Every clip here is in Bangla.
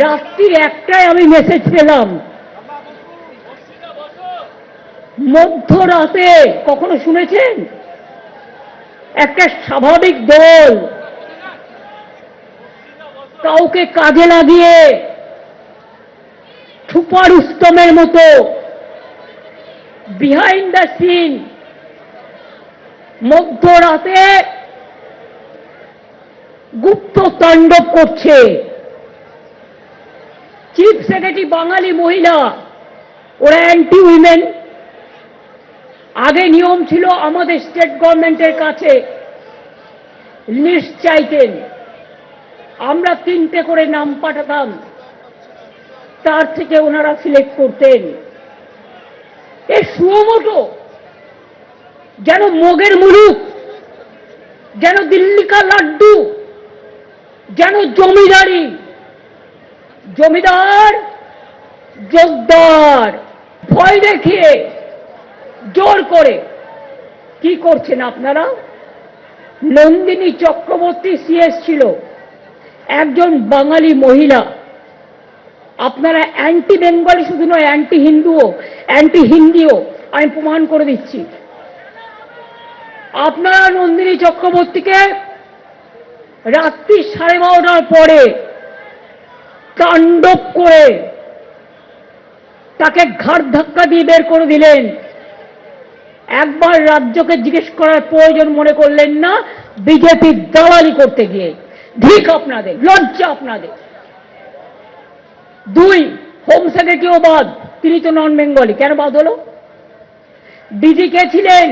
রাত্রির একটায় আমি মেসেজ পেলাম, মধ্যরাতে কখনো শুনেছেন একটা স্বাভাবিক দল কাউকে কাজে লাগিয়ে সুপার উস্তমের মতো বিহাইন্ড দ্য সিন মধ্যরাতে গুপ্ত তাণ্ডব করছে? চিফ সেক্রেটারি বাঙালি মহিলা, ওরা অ্যান্টি উইমেন। আগে নিয়ম ছিল আমাদের স্টেট গভর্নমেন্টের কাছে লিস্ট চাইতেন, আমরা 3টে করে নাম পাঠাতাম, তার থেকে ওনারা সিলেক্ট করতেন। এ সুমোটো যেন মগের মুলুক, যেন দিল্লি কা লাড্ডু, যেন জমিদারি, জমিদার জোরদার, ভয় দেখিয়ে জোর করে কি করছেন আপনারা? নন্দিনী চক্রবর্তী সিএস ছিল, একজন বাঙালি মহিলা। আপনারা অ্যান্টি বেঙ্গলি শুধু নয়, অ্যান্টি হিন্দুও, অ্যান্টি হিন্দিও। আমি প্রমাণ করে দিচ্ছি। আপনারা নন্দিনী চক্রবর্তীকে রাত্রি 12:30টার পরে তাণ্ডব করে তাকে ঘাড় ধাক্কা দিয়ে বের করে দিলেন। একবার রাজ্যকে জিজ্ঞেস করার প্রয়োজন মনে করলেন না, বিজেপির দালালি করতে গিয়ে। ধিক আপনাদের, লজ্জা আপনাদের। 2, হোম সেক্রেটারিও বাদ, তিনি তো নন বেঙ্গলি, কেন বাদ হলো? ডিজি কে ছিলেন?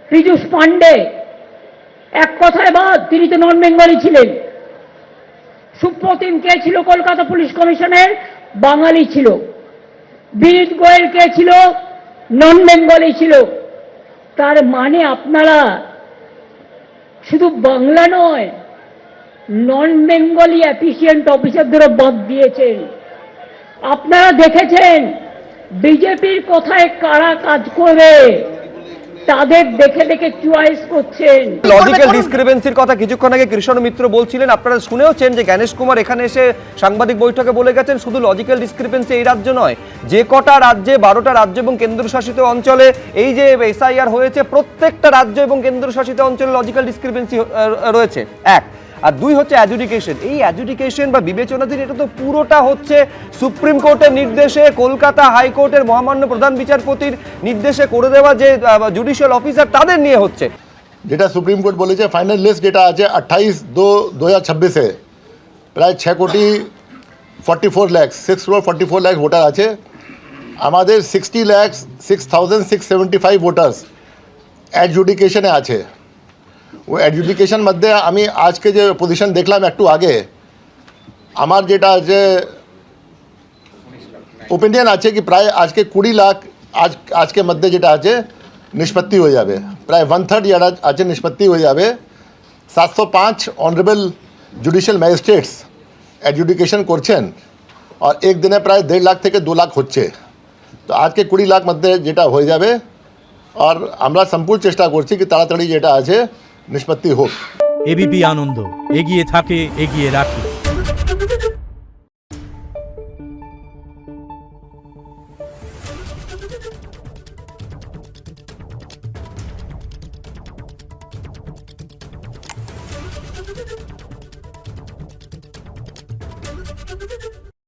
পীযূষ পান্ডে, এক কথায় বাদ, তিনি তো নন বেঙ্গলি ছিলেন। সুপ্রতিম কে ছিল কলকাতা পুলিশ কমিশনের? বাঙালি ছিল। বিনীত গোয়েল কে ছিল? নন বেঙ্গলি ছিল। তার মানে আপনারা শুধু বাংলা নয়, নন বেঙ্গলি অ্যাফিসিয়েন্ট অফিসারদেরও বাদ দিয়েছেন। আপনারা দেখেছেন বিজেপির কথায় কারা কাজ করে, তাদের দেখে দেখে চয়েস করছেন। লজিক্যাল ডিসক্রিপেন্সির কথা কিছুক্ষণ আগে কৃষ্ণ মিত্র বলছিলেন, আপনারা শুনেওছেন যে জ্ঞানেশ কুমার এখানে এসে সাংবাদিক বৈঠকে বলে গেছেন শুধু লজিক্যাল ডিসক্রিপেন্সি এই রাজ্য নয়, যে কটা রাজ্যে 12টা রাজ্য এবং কেন্দ্রশাসিত অঞ্চলে এই যে এসআইআর হয়েছে, প্রত্যেকটা রাজ্য এবং কেন্দ্রশাসিত অঞ্চলে লজিক্যাল ডিসক্রিপেন্সি রয়েছে। 1 আর 2 হচ্ছে অ্যাডজুডিকেশন। এই অ্যাডজুডিকেশন বা বিবেচনাধীন, এটা তো পুরোটা হচ্ছে সুপ্রিম কোর্টের নির্দেশে, কলকাতা হাইকোর্টের মহামান্য প্রধান বিচারপতির নির্দেশে করে দেওয়া যে জুডিশিয়াল অফিসার তাদের নিয়ে হচ্ছে। যেটা সুপ্রিম কোর্ট বলেছে ফাইনাল লিস্ট যেটা আছে 28/2/2026 প্রায় 6,44 লাখ 6,44 লাখ ভোটার আছে। আমাদের 60,06,675 ভোটার্স অ্যাডজুডিকেশনে আছে। ও অ্যাডজুডিকেশন মধ্যে আমি আজকে যে পজিশন দেখলাম একটু আগে, আমার যেটা আছে ওপিনিয়ন আছে কি প্রায় আজকে 20 লাখ আজকে মধ্যে যেটা আছে নিষ্পত্তি হয়ে যাবে, প্রায় 1/3 যেটা আছে নিষ্পত্তি হয়ে যাবে। 705 অনারেবল জুডিশিয়াল ম্যাজিস্ট্রেটস অ্যাডজুডিকেশন করছেন, আর এক দিনে প্রায় 1.5 লাখ থেকে 2 লাখ হচ্ছে। তো আজকে 20 লাখ মধ্যে যেটা হয়ে যাবে, আর আমরা সম্পূর্ণ চেষ্টা করছি কি তাড়াতাড়ি যেটা আছে নিষ্পত্তি হোক। এবিপি আনন্দ, এগিয়ে থাকে, এগিয়ে রাখে।